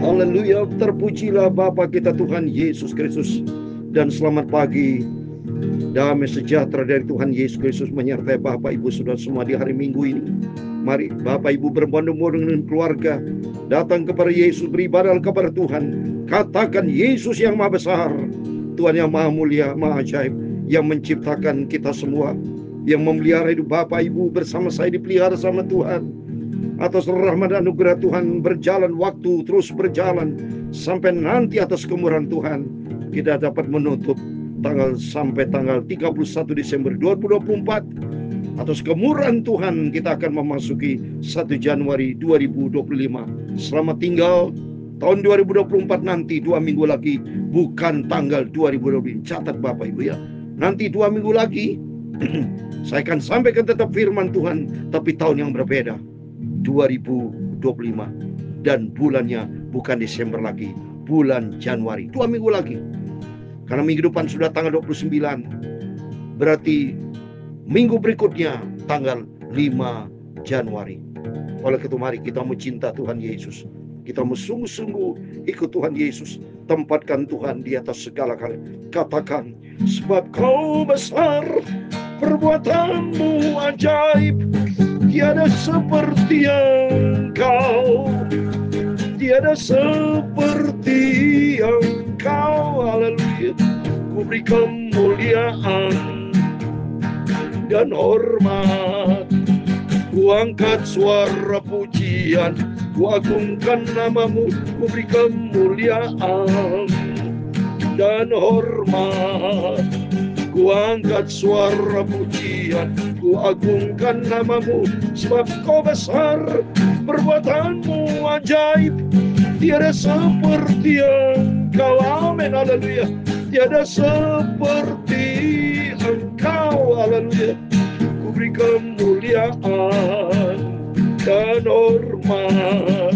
Haleluya, terpujilah Bapa kita Tuhan Yesus Kristus. Dan selamat pagi, damai sejahtera dari Tuhan Yesus Kristus menyertai Bapak Ibu Saudara semua di hari Minggu ini. Mari Bapak Ibu berbondong-bondong dengan keluarga datang kepada Yesus, beribadah kepada Tuhan. Katakan Yesus yang maha besar, Tuhan yang maha mulia, maha ajaib, yang menciptakan kita semua, yang memelihara hidup Bapak Ibu bersama saya dipelihara sama Tuhan. Atas rahmat dan anugerah Tuhan berjalan waktu terus berjalan sampai nanti atas kemurahan Tuhan kita dapat menutup sampai tanggal 31 Desember 2024. Atas kemurahan Tuhan kita akan memasuki 1 Januari 2025. Selamat tinggal tahun 2024 nanti 2 minggu lagi, bukan tanggal 2025. Catat Bapak Ibu ya. Nanti 2 minggu lagi saya akan sampaikan tetap firman Tuhan, tapi tahun yang berbeda, 2025, dan bulannya bukan Desember lagi, bulan Januari, 2 minggu lagi. Karena minggu depan sudah tanggal 29, berarti minggu berikutnya tanggal 5 Januari. Oleh itu mari kita mau cinta Tuhan Yesus, kita mau sungguh-sungguh ikut Tuhan Yesus, tempatkan Tuhan di atas segala hal. Katakan, sebab Kau besar, perbuatanmu ajaib, tiada seperti Engkau, tiada seperti Engkau. Haleluya. Ku beri kemuliaan dan hormat, ku angkat suara pujian, ku agungkan namamu, ku beri kemuliaan dan hormat, ku angkat suara pujian, ku agungkan namamu, sebab Kau besar, perbuatanmu ajaib, tiada seperti Engkau. Amin, haleluya. Tiada seperti Engkau, haleluya. Ku beri kemuliaan dan hormat,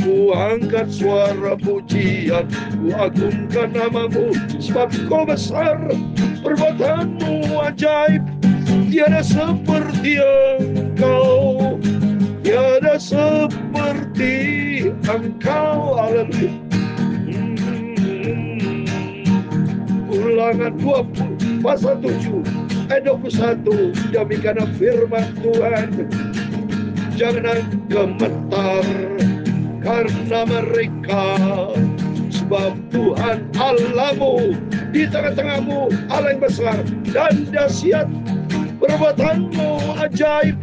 ku angkat suara pujian, ku agungkan namamu, sebab Kau besar, perbuatanmu ajaib, tiada seperti Engkau, tiada seperti Engkau. Haleluya. Ulangan 20 pasal 7 ayat 21, demikian firman Tuhan. Jangan gemetar karena mereka, sebab Tuhan Allahmu di tengah-tengahmu Allah yang besar dan dahsyat, perbuatanmu ajaib,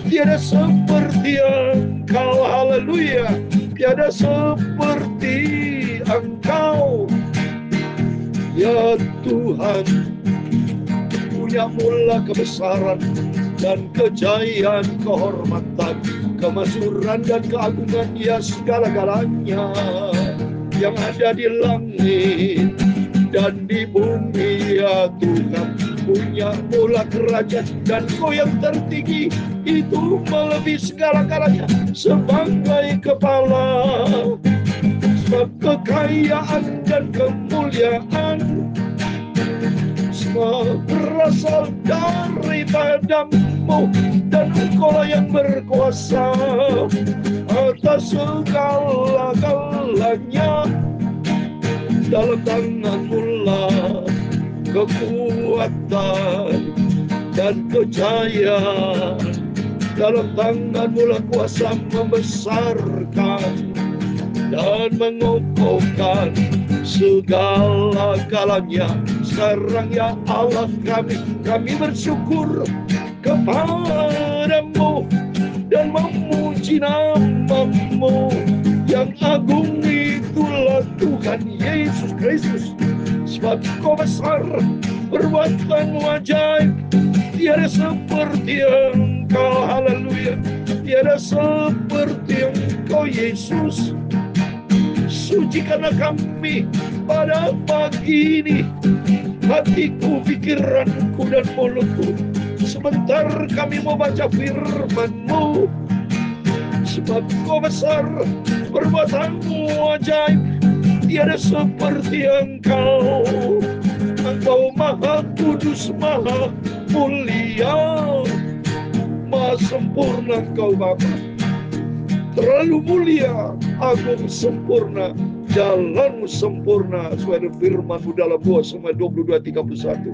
tiada seperti Engkau. Haleluya. Tiada seperti Engkau. Ya Tuhan, punya mula kebesaran dan kejayaan, kehormatan, kemasyhuran dan keagungan, ya segala-galanya yang ada di langit dan di bumi. Ya Tuhan, punya mula kerajaan, dan Kau yang tertinggi itu melebihi segala-galanya sebagai kepala. Sebab kekayaan dan kemuliaan semua berasal daripadamu, dan Engkau yang berkuasa atas segala-galanya. Dalam tangan-Mu lah kekuatan dan kejayaan, dalam tangan-Mu lah kuasa membesarkan dan mengokohkan segala-galanya. Sekarang ya Allah kami bersyukur kepadamu dan memuji namamu yang agung. Itulah Tuhan Yesus Kristus, sebab Kau besar, perbuatanmu ajaib, tiada seperti Engkau. Haleluya. Tiada seperti Engkau Yesus. Sucikanlah kami pada pagi ini, hatiku, pikiranku, dan mulutku. Sebentar kami mau baca firman-Mu, sebab Kau besar, perbuatanmu ajaib, tiada seperti Engkau. Engkau maha kudus, maha mulia, maha sempurna Engkau Bapa. Terlalu mulia, agung sempurna, jalanmu sempurna sesuai dengan firman-Mu dalam 2 Samuel 22:31.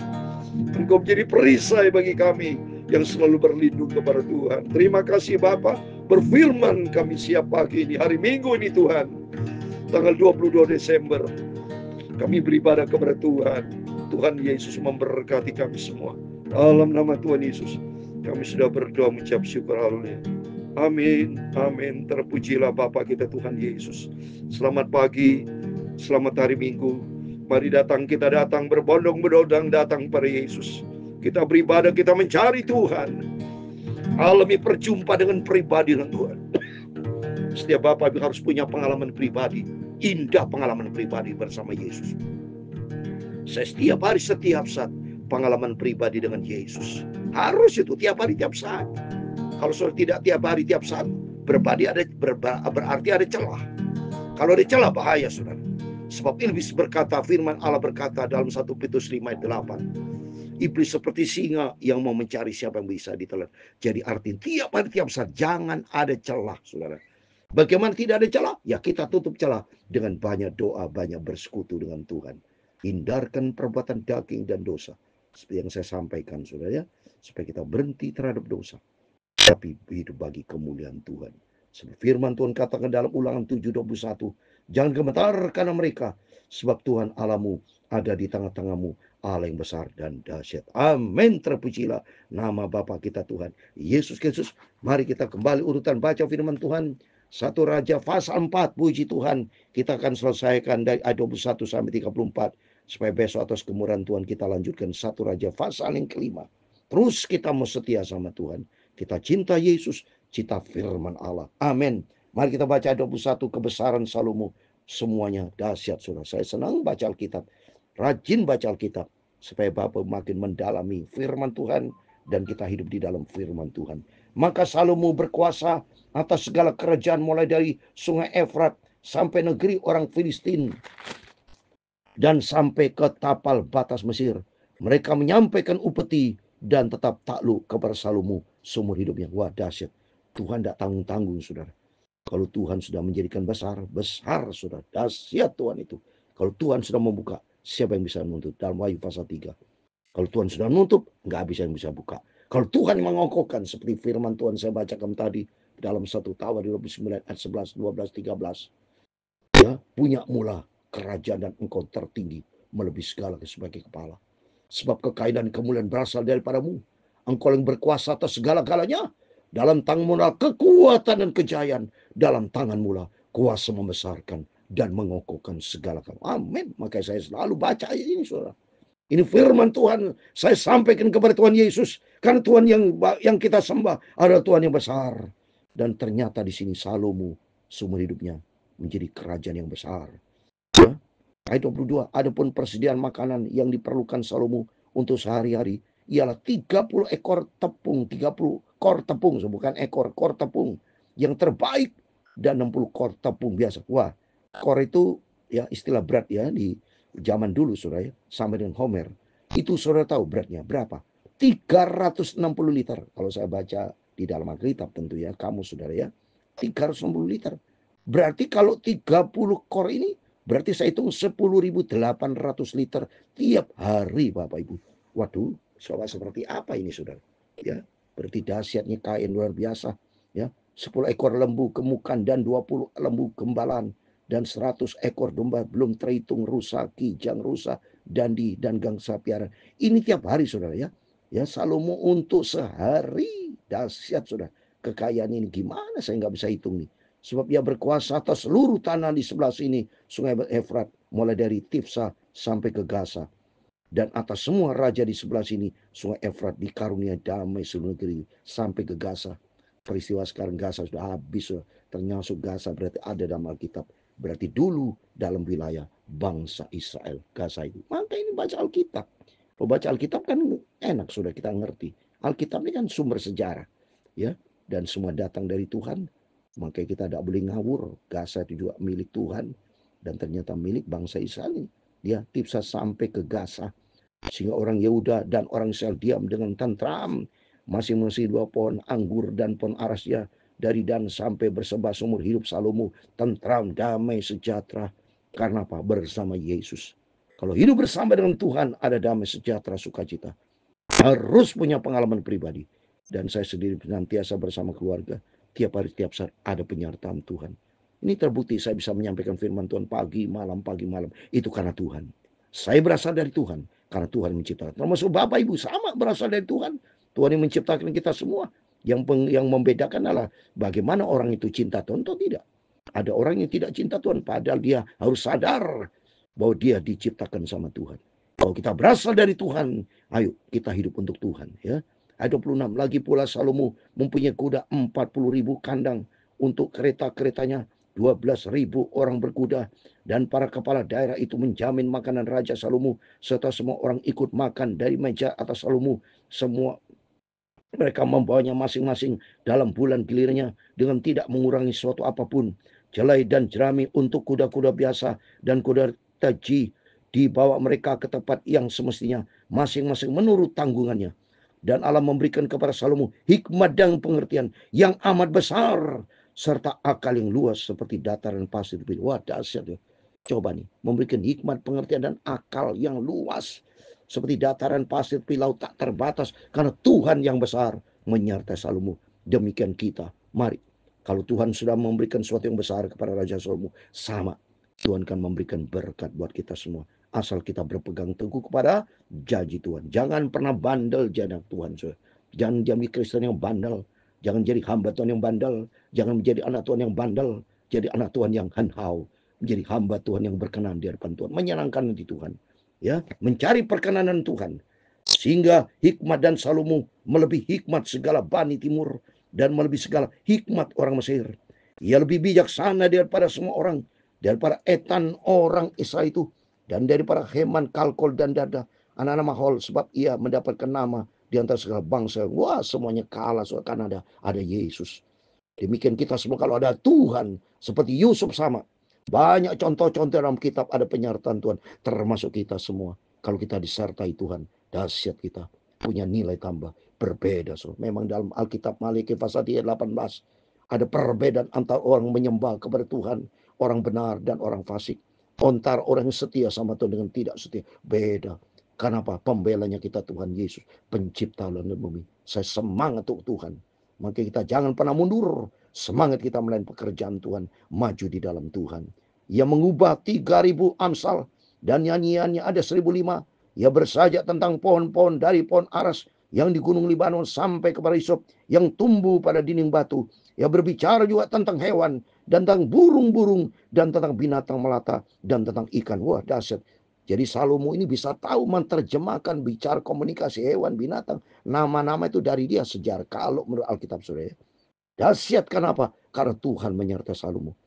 Engkau menjadi perisai bagi kami yang selalu berlindung kepada Tuhan. Terima kasih Bapa, berfirman kami siap pagi ini, hari Minggu ini Tuhan, tanggal 22 Desember. Kami beribadah kepada Tuhan. Tuhan Yesus memberkati kami semua. Dalam nama Tuhan Yesus, kami sudah berdoa mengucap syukur. Haleluya. Amin, amin. Terpujilah Bapa kita Tuhan Yesus. Selamat pagi, selamat hari Minggu. Mari kita datang berbondong-bondong datang pada Yesus. Kita beribadah, kita mencari Tuhan. Alami perjumpaan dengan pribadi dengan Tuhan. Setiap Bapak harus punya pengalaman pribadi, indah pengalaman pribadi bersama Yesus. Setiap hari, setiap saat, pengalaman pribadi dengan Yesus. Harus itu tiap hari, tiap saat. Kalau sudah tidak tiap hari, tiap saat, berarti ada celah. Kalau ada celah, bahaya, saudara. Sebab Iblis berkata, firman Allah berkata dalam 1 Petrus 5:8. Iblis seperti singa yang mau mencari siapa yang bisa ditelan. Jadi artinya tiap hari, tiap saat, jangan ada celah, saudara. Bagaimana tidak ada celah? Ya kita tutup celah dengan banyak doa, banyak bersekutu dengan Tuhan. Hindarkan perbuatan daging dan dosa. Seperti yang saya sampaikan, saudara, ya. Supaya kita berhenti terhadap dosa. Tapi hidup bagi kemuliaan Tuhan. Sebab firman Tuhan katakan dalam Ulangan 7:21. Jangan gemetar karena mereka. Sebab Tuhan Allahmu ada di tengah-tengahmu. Allah yang besar dan dahsyat. Amin. Terpujilah nama Bapa kita Tuhan Yesus Kristus. Mari kita kembali urutan baca firman Tuhan. 1 Raja pasal 4. Puji Tuhan. Kita akan selesaikan dari ayat 21 sampai 34. Supaya besok atas kemurahan Tuhan kita lanjutkan 1 Raja pasal yang kelima. Terus kita mau setia sama Tuhan. Kita cinta Yesus, cinta firman Allah. Amin. Mari kita baca 21 kebesaran Salomo. Semuanya dahsyat, saudara. Saya senang baca Alkitab. Rajin baca Alkitab. Supaya Bapak makin mendalami firman Tuhan. Dan kita hidup di dalam firman Tuhan. Maka Salomo berkuasa atas segala kerajaan mulai dari sungai Efrat sampai negeri orang Filistin. Dan sampai ke tapal batas Mesir. Mereka menyampaikan upeti dan tetap takluk kepada Salomo seumur hidupnya. Wah, dahsyat. Tuhan tidak tanggung-tanggung, saudara. Kalau Tuhan sudah menjadikan besar, saudara. Dahsyat Tuhan itu. Kalau Tuhan sudah membuka, siapa yang bisa menutup? Dalam Wahyu pasal 3. Kalau Tuhan sudah menutup, nggak bisa yang bisa buka. Kalau Tuhan mengokohkan, seperti firman Tuhan saya bacakan tadi, dalam 1 Tawar 29 ayat 11, 12, 13. Ya, punya mula kerajaan dan engkau tertinggi melebihi segala sebagai kepala. Sebab kekayaan dan kemuliaan berasal daripadamu. Engkau yang berkuasa atas segala-galanya. Dalam tanganmu lah kekuatan dan kejayaan. Dalam tanganmu lah kuasa membesarkan dan mengokohkan segala hal. Amin. Makanya saya selalu baca ini, saudara. Ini firman Tuhan. Saya sampaikan kepada Tuhan Yesus. Karena Tuhan yang kita sembah adalah Tuhan yang besar. Dan ternyata di sini Salomo seumur hidupnya menjadi kerajaan yang besar. Ya. Ayat 22. Adapun persediaan makanan yang diperlukan Salomo untuk sehari-hari ialah 30 ekor tepung. 30 kor tepung. Bukan ekor, kor tepung. Yang terbaik. Dan 60 kor tepung biasa. Wah, kor itu ya istilah berat ya di zaman dulu, saudara, ya, sama dengan Homer. Itu saudara tahu beratnya berapa? 360 liter. Kalau saya baca di dalam Alkitab tentu ya, kamu saudara ya. 360 liter. Berarti kalau 30 kor ini, berarti saya hitung 10.800 liter tiap hari, Bapak Ibu. Waduh, coba seperti apa ini, saudara? Ya, berarti dahsyatnya kain luar biasa. Ya, 10 ekor lembu gemukan dan 20 lembu gembalan. Dan 100 ekor domba belum terhitung rusa, kijang rusa, dandi, dan gangsa piara. Ini tiap hari, saudara ya. Ya, Salomo untuk sehari. Dahsyat, saudara. Kekayaan ini gimana saya nggak bisa hitung nih. Sebab ia berkuasa atas seluruh tanah di sebelah sini. Sungai Efrat, mulai dari Tifsa sampai ke Gaza. Dan atas semua raja di sebelah sini. Sungai Efrat dikarunia damai seluruh negeri. Sampai ke Gaza. Peristiwa sekarang Gaza sudah habis. Termasuk Gaza berarti ada dalam Alkitab. Berarti dulu dalam wilayah bangsa Israel. Gaza itu. Maka ini baca Alkitab. Kalau baca Alkitab kan enak sudah kita ngerti. Alkitab ini kan sumber sejarah. Ya. Dan semua datang dari Tuhan. Maka kita tidak boleh ngawur. Gaza itu juga milik Tuhan. Dan ternyata milik bangsa Israel ini. Dia Tifsa sampai ke Gaza. Sehingga orang Yehuda dan orang Israel diam dengan tentram. Masing-masing 2 pohon anggur dan pohon arasnya dari dan sampai bersembah seumur hidup Salomo, tentram, damai, sejahtera. Karena apa? Bersama Yesus. Kalau hidup bersama dengan Tuhan, ada damai, sejahtera, sukacita. Harus punya pengalaman pribadi. Dan saya sendiri senantiasa bersama keluarga. Tiap hari, tiap saat ada penyertaan Tuhan. Ini terbukti saya bisa menyampaikan firman Tuhan pagi, malam. Itu karena Tuhan. Saya berasal dari Tuhan. Karena Tuhan menciptakan. Termasuk Bapak Ibu sama berasal dari Tuhan. Tuhan yang menciptakan kita semua. Yang membedakan adalah bagaimana orang itu cinta Tuhan atau tidak. Ada orang yang tidak cinta Tuhan. Padahal dia harus sadar bahwa dia diciptakan sama Tuhan. Kalau kita berasal dari Tuhan, ayo kita hidup untuk Tuhan. Ya. Ayat 26. Lagi pula Salomo mempunyai kuda 40.000 kandang. Untuk kereta-keretanya 12.000 orang berkuda. Dan para kepala daerah itu menjamin makanan Raja Salomo. Serta semua orang ikut makan dari meja atas Salomo. Semua mereka membawanya masing-masing dalam bulan gilirnya dengan tidak mengurangi suatu apapun. Jelai dan jerami untuk kuda-kuda biasa dan kuda taji dibawa mereka ke tempat yang semestinya masing-masing menurut tanggungannya. Dan Allah memberikan kepada Salomo hikmat dan pengertian yang amat besar serta akal yang luas seperti dataran pasir. Wah, dahsyat ya. Coba nih, memberikan hikmat, pengertian dan akal yang luas seperti dataran pasir laut tak terbatas karena Tuhan yang besar menyertai Salomo. Demikian kita. Mari, kalau Tuhan sudah memberikan sesuatu yang besar kepada Raja Salomo, sama Tuhan akan memberikan berkat buat kita semua. Asal kita berpegang teguh kepada janji Tuhan. Jangan pernah bandel jadi anak Tuhan. Jangan jadi Kristen yang bandel. Jangan jadi hamba Tuhan yang bandel. Jangan menjadi anak Tuhan yang bandel. Jadi anak Tuhan yang hanhau. Menjadi hamba Tuhan yang berkenan di hadapan Tuhan. Menyenangkan di Tuhan. Ya, mencari perkenanan Tuhan. Sehingga hikmat dan Salomo melebihi hikmat segala Bani Timur. Dan melebihi segala hikmat orang Mesir. Ia lebih bijaksana daripada semua orang. Daripada Etan orang Israel itu. Dan daripada Heman, Kalkol dan Dada. Anak-anak Mahol. Sebab ia mendapatkan nama di antara segala bangsa. Wah, semuanya kalah. Karena ada Yesus. Demikian kita semua kalau ada Tuhan. Seperti Yusuf sama. Banyak contoh-contoh dalam kitab ada penyertaan Tuhan. Termasuk kita semua. Kalau kita disertai Tuhan. Dahsyat kita. Punya nilai tambah. Berbeda. Memang dalam Alkitab Maliki pasal 18. Ada perbedaan antara orang menyembah kepada Tuhan. Orang benar dan orang fasik. Antara orang yang setia sama Tuhan dengan tidak setia. Beda. Kenapa? Pembelanya kita Tuhan Yesus. Pencipta langit dan bumi. Saya semangat untuk Tuhan. Maka kita jangan pernah mundur. Semangat kita melayani pekerjaan Tuhan. Maju di dalam Tuhan. Ia mengubah 3.000 amsal. Dan nyanyiannya ada 1.005. Ia bersajak tentang pohon-pohon dari pohon aras. Yang di gunung Libanon sampai kepada hisop. Yang tumbuh pada dinding batu. Ia berbicara juga tentang hewan. Dan tentang burung-burung. Dan tentang binatang melata. Dan tentang ikan. Wah, dahsyat. Jadi Salomo ini bisa tahu menerjemahkan bicara komunikasi hewan, binatang. Nama-nama itu dari dia sejarah. Kalau menurut Alkitab saudara. Dahsyat kenapa? Karena Tuhan menyertai Salomo.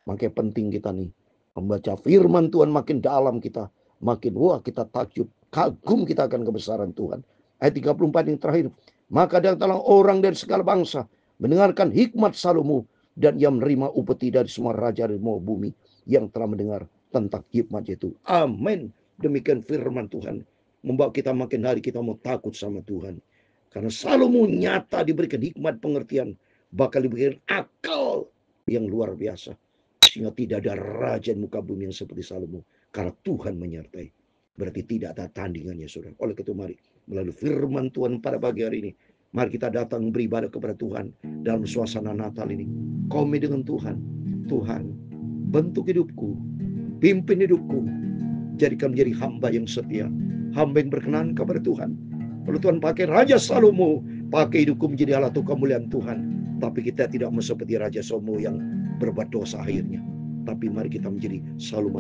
Makanya penting kita nih. Membaca firman Tuhan makin dalam kita. Makin wah kita takjub. Kagum kita akan kebesaran Tuhan. Ayat 34 yang terakhir. Maka datanglah orang dari segala bangsa. Mendengarkan hikmat Salomo. Dan ia menerima upeti dari semua raja dari semua bumi. Yang telah mendengar tentang hikmat itu. Amin. Demikian firman Tuhan. Membawa kita makin hari kita mau takut sama Tuhan. Karena Salomo nyata diberikan hikmat pengertian. Bakal diberikan akal yang luar biasa. Sehingga tidak ada raja di muka bumi yang seperti Salomo. Karena Tuhan menyertai. Berarti tidak ada tandingannya saudara. Oleh itu mari melalui firman Tuhan pada pagi hari ini. Mari kita datang beribadah kepada Tuhan. Dalam suasana Natal ini. Komi dengan Tuhan. Tuhan bentuk hidupku. Pimpin hidupku. Jadikan menjadi hamba yang setia. Hamba yang berkenan kepada Tuhan. Kalau Tuhan pakai Raja Salomo. Pakai hidupku menjadi alat untuk kemuliaan Tuhan. Tapi kita tidak mau seperti Raja Salomo yang berbuat dosa akhirnya. Tapi mari kita menjadi Salomo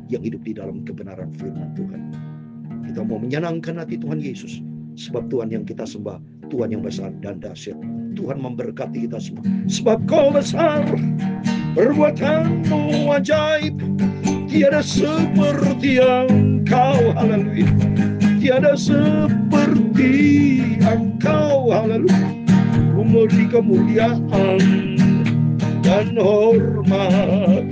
yang hidup di dalam kebenaran firman Tuhan. Kita mau menyenangkan hati Tuhan Yesus. Sebab Tuhan yang kita sembah, Tuhan yang besar dan dahsyat. Tuhan memberkati kita semua. Sebab Kau besar, perbuatanmu ajaib. Tiada seperti Engkau, haleluya. Tiada seperti Engkau, haleluya. Memberi kemuliaan dan hormat.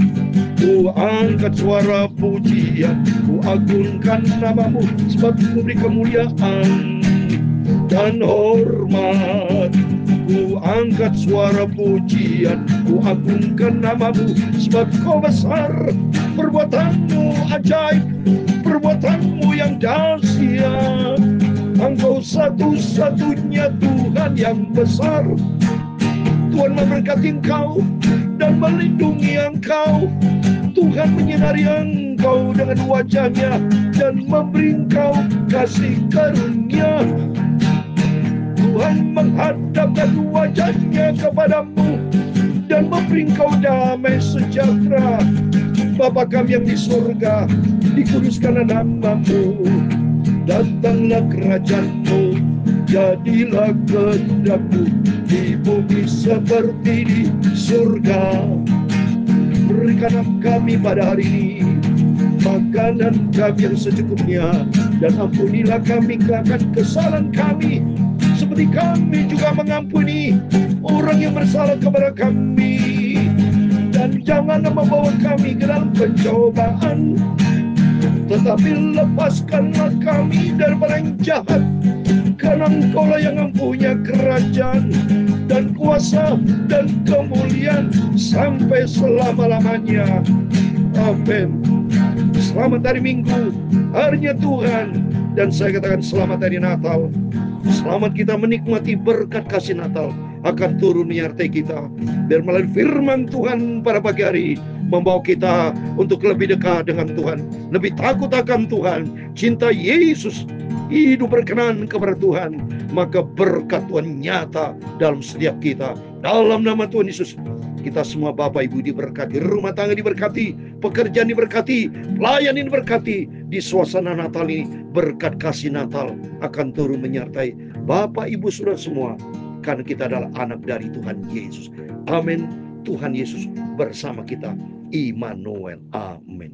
Ku angkat suara pujian, ku agungkan namamu, sebab ku beri kemuliaan dan hormat. Ku angkat suara pujian, ku agungkan namamu, sebab kau besar, perbuatanmu ajaib, perbuatanmu yang dahsyat. Engkau satu-satunya Tuhan yang besar. Tuhan memberkati engkau dan melindungi engkau. Tuhan menyinari engkau dengan wajahnya dan memberi engkau kasih karunia. Tuhan menghadapkan wajahnya kepadamu dan memberi engkau damai sejahtera. Bapa kami yang di surga, dikuduskanlah namamu. Datanglah kerajaan-Mu, jadilah kehendak-Mu di bumi seperti di surga. Berikanlah kami pada hari ini makanan kami yang secukupnya, dan ampunilah kami akan kesalahan kami, seperti kami juga mengampuni orang yang bersalah kepada kami. Dan janganlah membawa kami ke dalam pencobaan, tetapi lepaskanlah kami daripada yang jahat, karena Engkaulah yang mempunyai kerajaan dan kuasa dan kemuliaan sampai selama-lamanya. Amin. Selamat hari Minggu, harinya Tuhan, dan saya katakan selamat hari Natal. Selamat kita menikmati berkat kasih Natal akan turun menyertai kita, biar melalui firman Tuhan pada pagi hari membawa kita untuk lebih dekat dengan Tuhan, lebih takut akan Tuhan, cinta Yesus, hidup berkenan kepada Tuhan. Maka berkat Tuhan nyata dalam setiap kita. Dalam nama Tuhan Yesus, kita semua Bapak Ibu diberkati, rumah tangga diberkati, pekerjaan diberkati, pelayan diberkati. Di suasana Natal ini berkat kasih Natal akan turun menyertai Bapak Ibu Saudara semua, karena kita adalah anak dari Tuhan Yesus. Amin. Tuhan Yesus bersama kita. Immanuel. Amin.